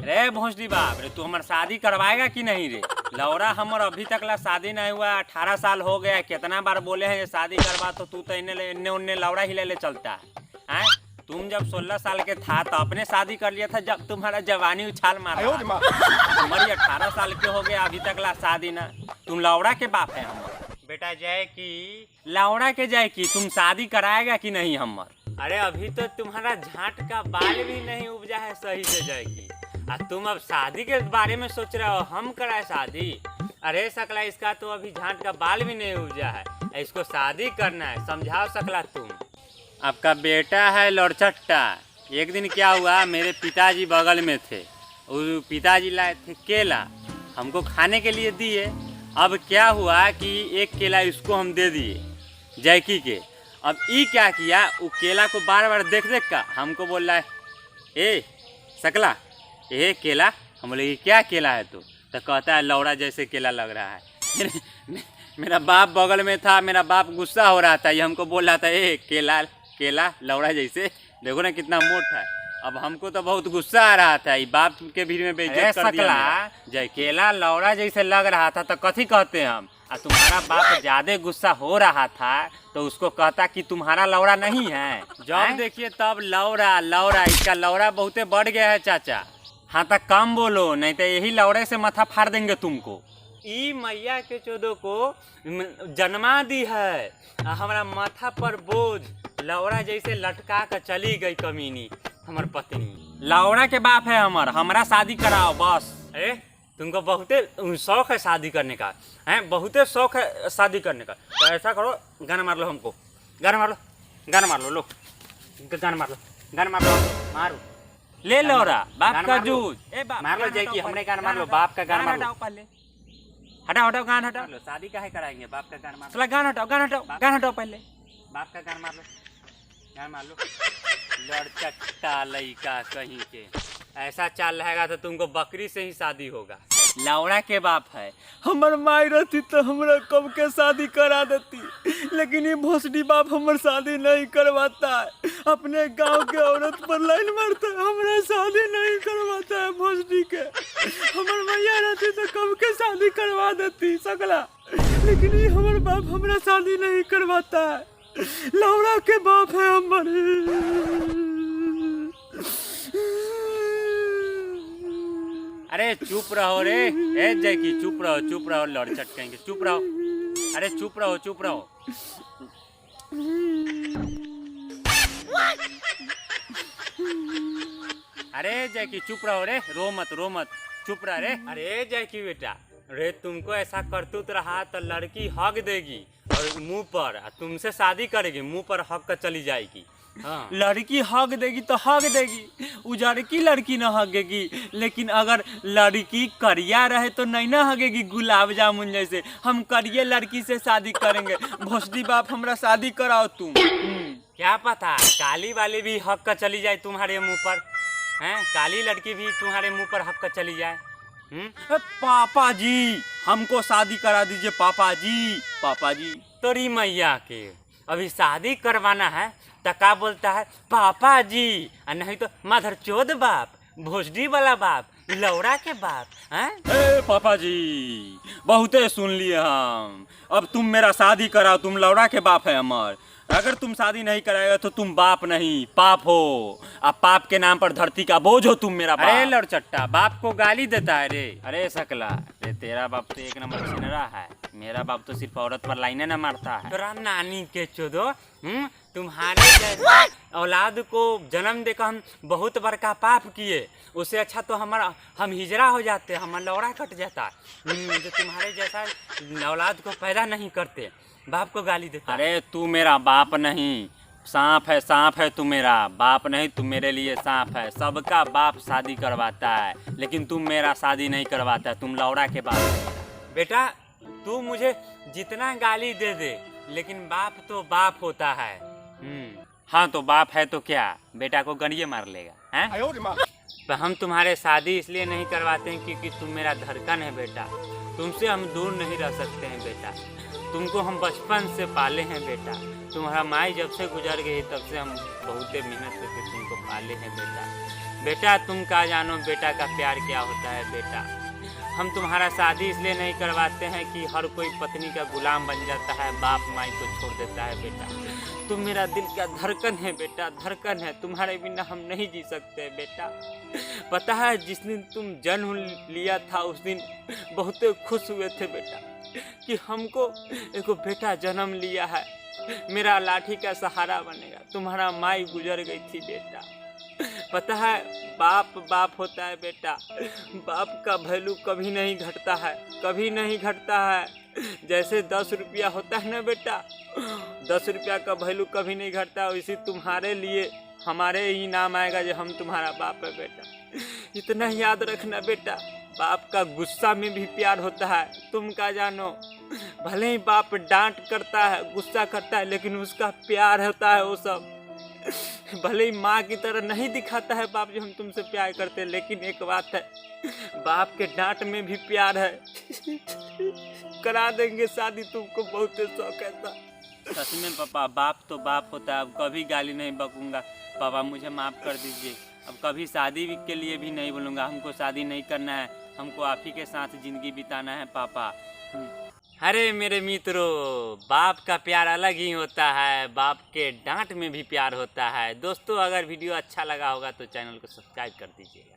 रे भोसडी बाप रे, तू हमार शादी करवाएगा कि नहीं रे? लौरा हमर अभी तक ला शादी नहीं हुआ, 18 साल हो गया। कितना बार बोले हैं ये शादी करवा, तो तू तो इन्ने उन्ने लौड़ा ही ले चलता है। तुम जब 16 साल के था तो अपने शादी कर लिया था, जब तुम्हारा जवानी उछाल मारा। तुम्हारी 18 साल के हो गया, अभी तक ला शादी ना। तुम लौड़ा के बाप है हमर बेटा। जय की लौड़ा के जय की, तुम शादी कराएगा कि नहीं हमर? अरे अभी तो तुम्हारा झाट का बाल भी नहीं उपजा है सही से जय की, तुम अब शादी के बारे में सोच रहे हो हम कराए शादी? अरे सकला, इसका तो अभी झाट का बाल भी नहीं उपजा है, इसको शादी करना है, समझाओ सकला तुम। आपका बेटा है लौड़चट्टा। एक दिन क्या हुआ, मेरे पिताजी बगल में थे, पिताजी लाए थे केला, हमको खाने के लिए दिए। अब क्या हुआ कि एक केला इसको हम दे दिए जैकी के। अब ई क्या किया, वो केला को बार बार देख का हमको बोल रहा है, ए सकला ये केला। हम बोले क्या केला है? तो कहता है लौड़ा जैसे केला लग रहा है। मेरा बाप बगल में था, मेरा बाप गुस्सा हो रहा था, ये हमको बोल रहा था ए केला लौड़ा जैसे, देखो ना कितना मोटा है। अब हमको तो बहुत गुस्सा आ रहा था, बाप के भीड़ में बेइज्जत कर दिया। जय केला लौड़ा जैसे लग रहा था तो कथी कहते हम? तुम्हारा बाप ज्यादा गुस्सा हो रहा था तो उसको कहता कि तुम्हारा लौड़ा नहीं है। जब देखिए तब लौड़ा, इसका लौड़ा बहुते बढ़ गया है चाचा। हाँ तो कम बोलो, नहीं तो यही लौड़े से माथा फाड़ देंगे तुमको। ई मैया के चोदो को जन्मा दी है, हमारा माथा पर बोझ लौड़ा जैसे लटका कर चली गई कमीनी हमार पत्नी। लौड़ा के बाप है हमारा शादी कराओ बस। अरे तुमको बहुते शौक है शादी करने का, है बहुते शौक है शादी करने का। तो ऐसा करो, गाना मार लो हमको, गाना मार लो लो, गाना मार लो, मारो ले लो रा बाप का जूझ। मार लो जैकी, हमने गाना मार लो, बाप का गाना मार लो पहले। हटाओ गान हटाओ, शादी काहे कराएंगे? बाप का गाना मार लो, गान हटाओ पहले, बाप का गाना मार लो। लड़चट्टा लइका कहीं के, ऐसा चाल रहेगा तो तुमको बकरी से ही शादी होगा। लौड़ा के बाप है, हमर माई रहती तो हमरा कब के शादी करा देती, लेकिन ये भोसडी बाप हमर शादी नहीं करवाता है। अपने गांव के औरत पर लाइन मारता है, हमरा शादी नहीं करवाता है भोसडी के। हमर मैया रहती तो कब के शादी करवा देती सकला, लेकिन ये हमर बाप हमरा शादी नहीं करवाता है। लौड़ा के बाप है हमर। अरे चुप रहो रे, ए जैकी चुप रहो लड़चट कहेंगे, चुप रहो। अरे चुप रहो। अरे जैकी चुप रहो रे, रो मत, चुप रह रे। अरे जैकी बेटा रे, तुमको ऐसा करतूत रहा तो लड़की हक देगी और मुंह पर, तुमसे शादी करेगी, मुंह पर हक कर चली जाएगी। हाँ। लड़की हक देगी तो हक देगी, उजड़की लड़की न हगेगी। लेकिन अगर लड़की करिया रहे तो नहीं ना हगेगी, गुलाब जामुन जैसे। हम करिए लड़की से शादी करेंगे। भोसडी बाप हमरा शादी कराओ तुम। क्या पता काली वाली भी हक कर चली जाए तुम्हारे मुंह पर, हैं? काली लड़की भी तुम्हारे मुंह पर हक कर चली जाए। पापा जी हमको शादी करा दीजिए पापा जी। तोरी मैया के अभी शादी करवाना है तो क्या बोलता है पापा जी, और नहीं तो माधर चोद बाप, भोसडी वाला बाप, लौड़ा के बाप हैं? पापा जी बहुते सुन लिए हम, अब तुम मेरा शादी कराओ, तुम लौड़ा के बाप है हमार। अगर तुम शादी नहीं कराएगा तो तुम बाप नहीं पाप हो, अब पाप के नाम पर धरती का बोझ हो तुम मेरा बाप। अरे लड़चट्टा बाप को गाली देता है रे। अरे सकला रे, तेरा बाप तो एक नंबर छिनरा है, मेरा बाप तो सिर्फ औरत पर लाइने न मारता है। तोरा नानी के चोदो, तुम्हारे जैसा औलाद को जन्म देकर हम बहुत बड़का पाप किए, उससे अच्छा तो हम हिजरा हो जाते, हमारा लौड़ा कट जाता। जो तुम्हारे जैसा औलाद को पैदा नहीं करते, बाप को गाली देता। अरे तू मेरा बाप नहीं, सांप है तू मेरा बाप नहीं, तू मेरे लिए सांप है। सबका बाप शादी करवाता है, लेकिन तुम मेरा शादी नहीं करवाता, तुम लौड़ा के बाप। बेटा तू मुझे जितना गाली दे दे, लेकिन बाप तो बाप होता है। हाँ तो बाप है तो क्या, बेटा को गड़िए मार लेगा हैं? तो हम तुम्हारे शादी इसलिए नहीं करवाते हैं क्योंकि तुम मेरा धड़कन है बेटा, तुमसे हम दूर नहीं रह सकते हैं बेटा। तुमको हम बचपन से पाले हैं बेटा, तुम्हारा माई जब से गुजर गई तब से हम बहुत मेहनत करके तुमको पाले हैं बेटा। बेटा तुम क्या जानो बेटा का प्यार क्या होता है बेटा। हम तुम्हारा शादी इसलिए नहीं करवाते हैं कि हर कोई पत्नी का गुलाम बन जाता है, बाप माई को छोड़ देता है बेटा। तुम मेरा दिल का धड़कन है बेटा, धड़कन है, तुम्हारे बिना हम नहीं जी सकते बेटा। पता है जिस दिन तुम जन्म लिया था उस दिन बहुत खुश हुए थे बेटा कि हमको एक बेटा जन्म लिया है, मेरा लाठी का सहारा बनेगा। तुम्हारा माई गुजर गई थी बेटा। पता है बाप बाप होता है बेटा, बाप का वैल्यू कभी नहीं घटता है, कभी नहीं घटता है। जैसे 10 रुपया होता है ना बेटा, 10 रुपया का वैल्यू कभी नहीं घटता, वैसे तुम्हारे लिए हमारे ही नाम आएगा जो हम तुम्हारा बाप है बेटा। इतना याद रखना बेटा, बाप का गुस्सा में भी प्यार होता है, तुम क्या जानो। भले ही बाप डांट करता है, गुस्सा करता है, लेकिन उसका प्यार होता है वो सब। भले ही माँ की तरह नहीं दिखाता है बाप जो हम तुमसे प्यार करते हैं, लेकिन एक बात है, बाप के डांट में भी प्यार है। करा देंगे शादी, तुमको बहुत शौक है था। सच में पापा, बाप तो बाप होता है। अब कभी गाली नहीं बकूंगा पापा, मुझे माफ़ कर दीजिए। अब कभी शादी के लिए भी नहीं बोलूँगा, हमको शादी नहीं करना है, हमको आप ही के साथ ज़िंदगी बिताना है पापा। अरे मेरे मित्रों, बाप का प्यार अलग ही होता है, बाप के डांट में भी प्यार होता है। दोस्तों अगर वीडियो अच्छा लगा होगा तो चैनल को सब्सक्राइब कर दीजिएगा।